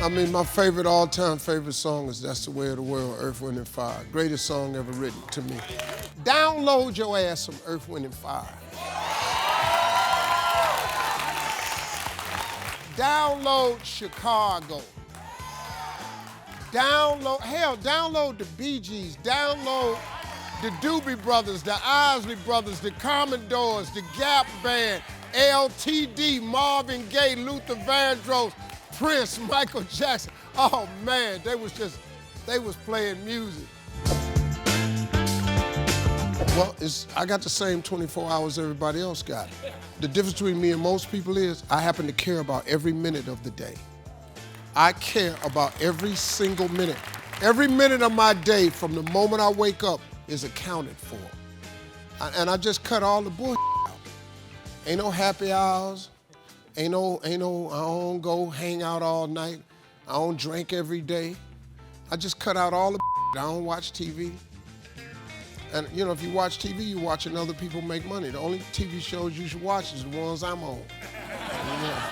I mean, my favorite, all-time favorite song is That's the Way of the World, Earth, Wind, and Fire. Greatest song ever written to me. Download your ass some Earth, Wind, and Fire. Download Chicago. Download the Bee Gees. Download the Doobie Brothers, the Isley Brothers, the Commodores, the Gap Band, LTD, Marvin Gaye, Luther Vandross, Prince, Michael Jackson. Oh man, they was playing music. Well, I got the same 24 hours everybody else got. The difference between me and most people is I happen to care about every minute of the day. I care about every single minute. Every minute of my day from the moment I wake up is accounted for. And I just cut all the bullshit out. Ain't no happy hours. Ain't no, I don't go hang out all night. I don't drink every day. I just cut out all the I don't watch TV. And you know, if you watch TV, you're watching other people make money. The only TV shows you should watch is the ones I'm on. Yeah.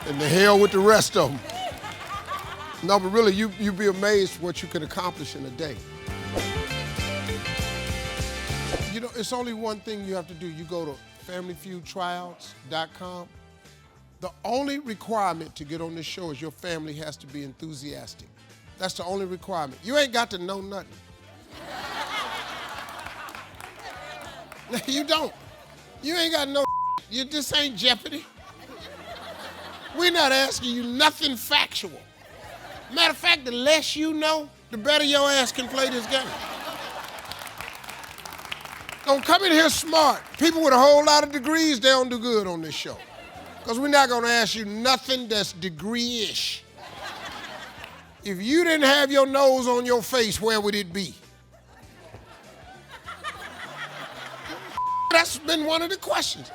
And the hell with the rest of them. No, but really, you'd be amazed what you can accomplish in a day. You know, it's only one thing you have to do. You go to familyfeudtryouts.com. The only requirement to get on this show is your family has to be enthusiastic. That's the only requirement. You ain't got to know nothing. You don't. You ain't got no. This ain't Jeopardy. We're not asking you nothing factual. Matter of fact, the less you know, the better your ass can play this game. Don't come in here smart. People with a whole lot of degrees, they don't do good on this show. Because we're not going to ask you nothing that's degree-ish. If you didn't have your nose on your face, where would it be? That's been one of the questions.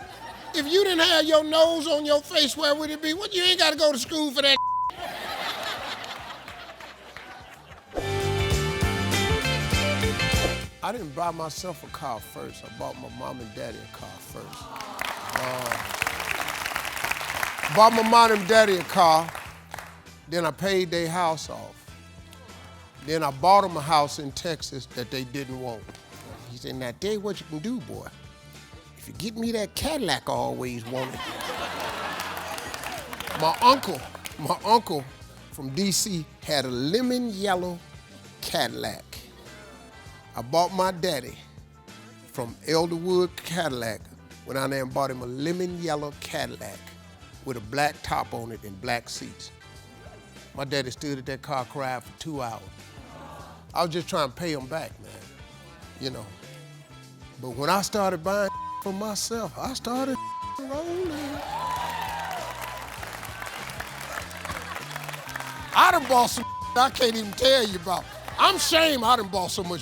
If you didn't have your nose on your face, where would it be? Well, you ain't got to go to school for that. I didn't buy myself a car first. I bought my mom and daddy a car first. Bought my mom and daddy a car, then I paid their house off. Then I bought them a house in Texas that they didn't want. He said, now, Dave, what you can do, boy? If you get me that Cadillac I always wanted. My uncle from D.C. had a lemon yellow Cadillac. I bought my daddy from Elderwood Cadillac, went out there and bought him a lemon yellow Cadillac with a black top on it and black seats. My daddy stood at that car crying for 2 hours. I was just trying to pay him back, man, you know. But when I started buying for myself, I started rolling. I done bought some I can't even tell you about. I'm ashamed I done bought so much